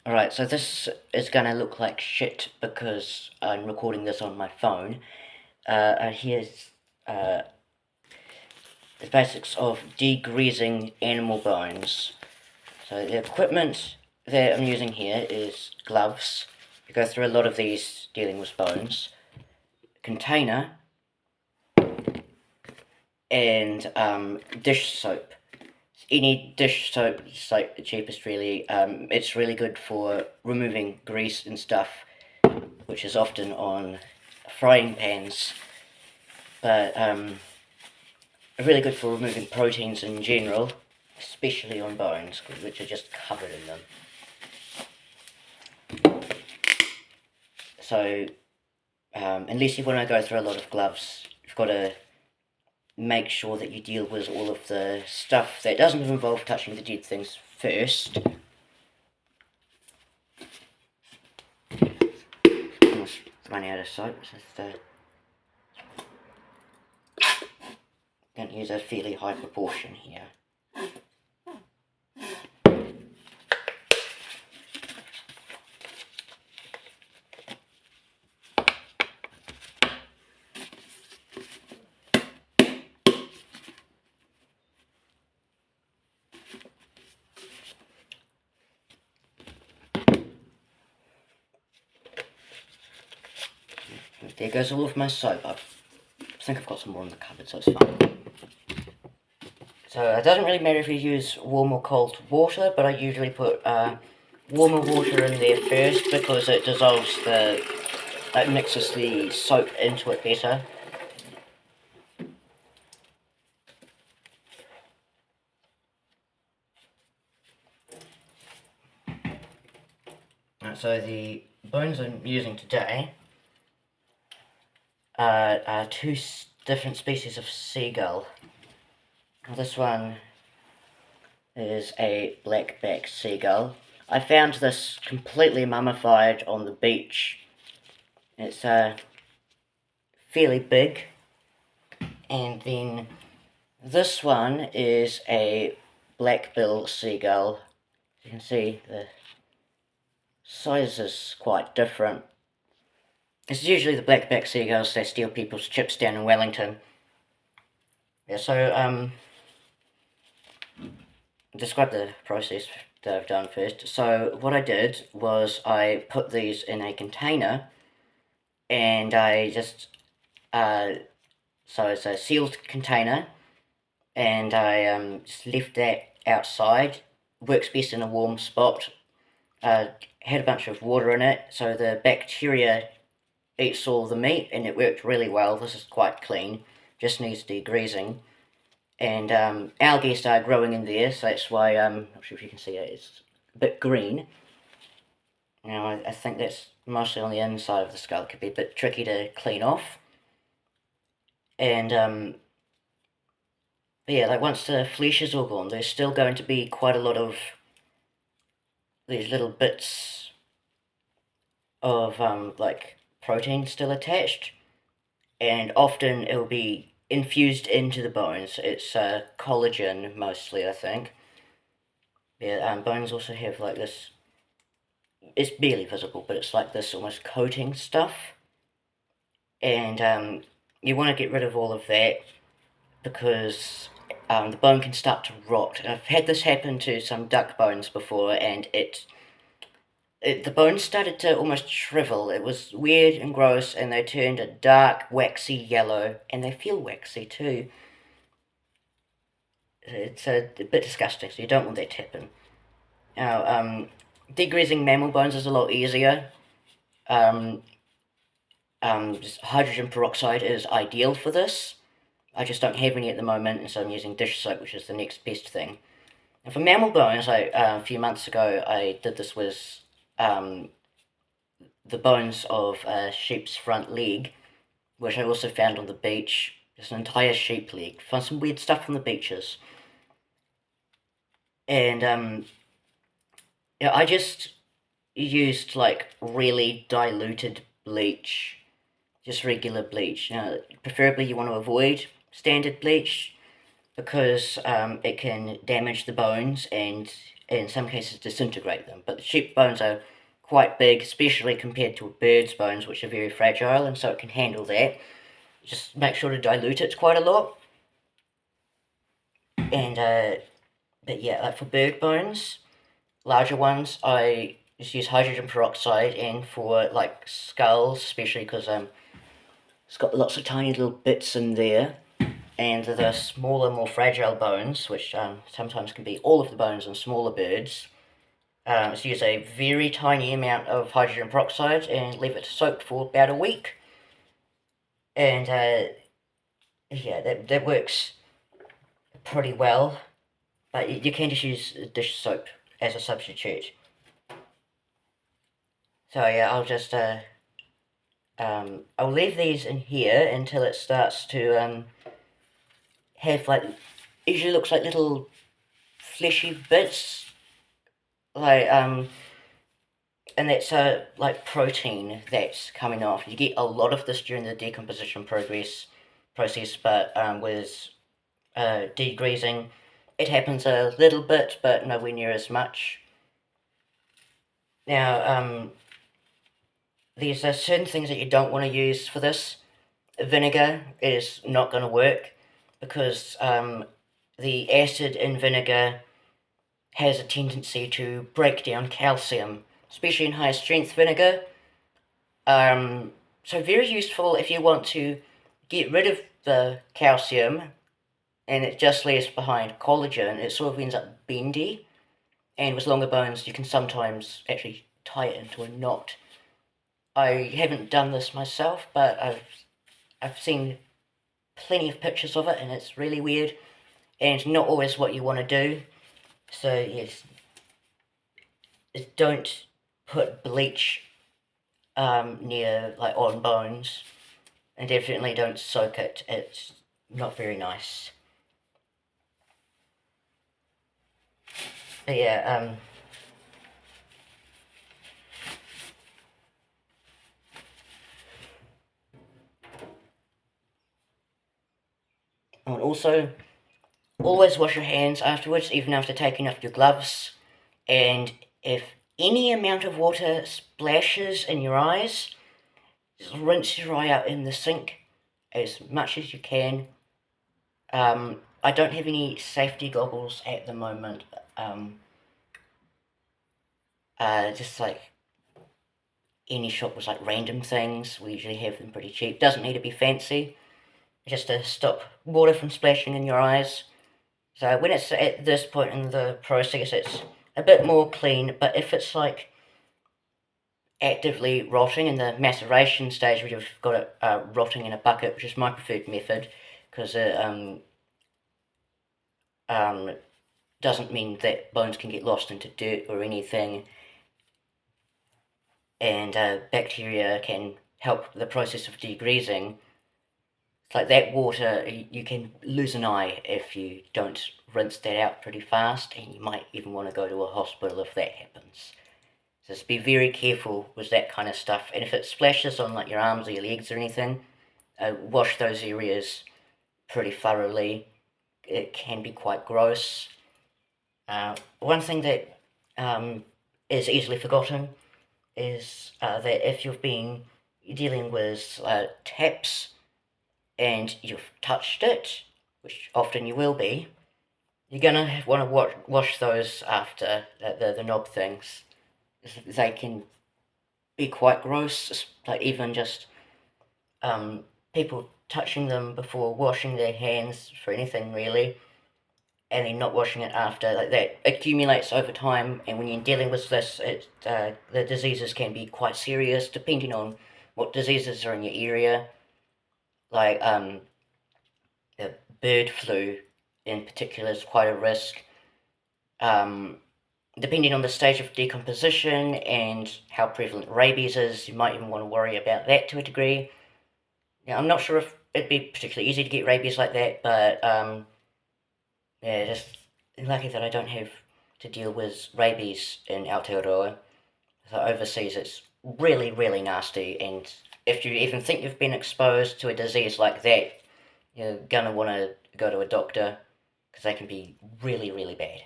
Alright, so this is gonna look like shit because I'm recording this on my phone. Here's the basics of degreasing animal bones. So the equipment that I'm using here is gloves. We go through a lot of these dealing with bones. Container and dish soap. Any dish soap is like the cheapest really. It's really good for removing grease and stuff, which is often on frying pans, but really good for removing proteins in general, especially on bones, which are just covered in them. So, unless you want to go through a lot of gloves, you've got to make sure that you deal with all of the stuff that doesn't involve touching the dead things first. Almost running out of soap, so going to use a fairly high proportion here. There goes all of my soap. I think I've got some more in the cupboard, so it's fine. So it doesn't really matter if you use warm or cold water, but I usually put warmer water in there first because it dissolves it mixes the soap into it better. So the bones I'm using today are two different species of seagull. This one is a blackback seagull. I found this completely mummified on the beach. It's fairly big. And then this one is a blackbill seagull. You can see the size is quite different. It's usually the blackback seagulls that steal people's chips down in Wellington. Yeah, so describe the process that I've done first. So what I did was I put these in a container, and I just so it's a sealed container, and I just left that outside. Works best in a warm spot. Had a bunch of water in it, so the bacteria eats all the meat, and it worked really well. This is quite clean, just needs degreasing. And algae started growing in there, so that's why, not sure if you can see it, it's a bit green. Now, I think that's mostly on the inside of the skull. It could be a bit tricky to clean off. And, yeah, like once the flesh is all gone, there's still going to be quite a lot of these little bits of, like, protein still attached. And often it'll be infused into the bones. It's collagen mostly, I think. Yeah, bones also have like this, it's barely visible, but it's like this almost coating stuff. And you want to get rid of all of that because the bone can start to rot. And I've had this happen to some duck bones before, and the bones started to almost shrivel. It was weird and gross, and they turned a dark, waxy yellow, and they feel waxy too. It's a bit disgusting, so you don't want that to happen. Now, degreasing mammal bones is a lot easier. Just hydrogen peroxide is ideal for this. I just don't have any at the moment, and so I'm using dish soap, which is the next best thing. And for mammal bones, a few months ago, I did this with the bones of a sheep's front leg, which I also found on the beach. Just an entire sheep leg. Found some weird stuff on the beaches. And yeah, I just used like really diluted bleach, just regular bleach. Now, preferably you want to avoid standard bleach because it can damage the bones and in some cases disintegrate them. But the sheep bones are quite big, especially compared to a bird's bones, which are very fragile, and so it can handle that. Just make sure to dilute it quite a lot. And but yeah, like for bird bones, larger ones, I just use hydrogen peroxide, and for like skulls, especially because it's got lots of tiny little bits in there, and the smaller, more fragile bones, which sometimes can be all of the bones in smaller birds, just use a very tiny amount of hydrogen peroxide and leave it to soak for about a week. And yeah, that works pretty well, but you can just use dish soap as a substitute. So yeah, I'll leave these in here until it starts to have like, usually looks like little fleshy bits, like and that's like protein that's coming off. You get a lot of this during the decomposition process, but with degreasing, it happens a little bit, but nowhere near as much. Now, there's certain things that you don't want to use for this. Vinegar is not going to work because the acid in vinegar has a tendency to break down calcium, especially in high strength vinegar. So very useful if you want to get rid of the calcium and it just leaves behind collagen. It sort of ends up bendy, and with longer bones you can sometimes actually tie it into a knot. I haven't done this myself, but I've seen plenty of pictures of it, and it's really weird and not always what you want to do. So yes, don't put bleach near, like, on bones, and definitely don't soak it. It's not very nice. But yeah, and also always wash your hands afterwards, even after taking off your gloves. And if any amount of water splashes in your eyes, just rinse your eye out in the sink as much as you can. I don't have any safety goggles at the moment. Just like any shop with like random things, we usually have them pretty cheap. Doesn't need to be fancy, just to stop water from splashing in your eyes. So when it's at this point in the process, it's a bit more clean, but if it's like actively rotting in the maceration stage, where you've got it rotting in a bucket, which is my preferred method, because it doesn't mean that bones can get lost into dirt or anything, and bacteria can help the process of degreasing. It's like that water, you can lose an eye if you don't rinse that out pretty fast, and you might even want to go to a hospital if that happens. So just be very careful with that kind of stuff, and if it splashes on like your arms or your legs or anything, wash those areas pretty thoroughly. It can be quite gross. One thing that is easily forgotten is that if you've been dealing with taps and you've touched it, which often you will be, you're gonna want to wash those after, the knob things. They can be quite gross, like even just people touching them before washing their hands for anything really, and then not washing it after, like that accumulates over time, and when you're dealing with this, the diseases can be quite serious depending on what diseases are in your area. Like the bird flu in particular is quite a risk. Depending on the stage of decomposition and how prevalent rabies is, you might even want to worry about that to a degree. Now, I'm not sure if it'd be particularly easy to get rabies like that, but yeah, just lucky that I don't have to deal with rabies in Aotearoa. So overseas it's really, really nasty, and if you even think you've been exposed to a disease like that, you're gonna want to go to a doctor, because they can be really, really bad.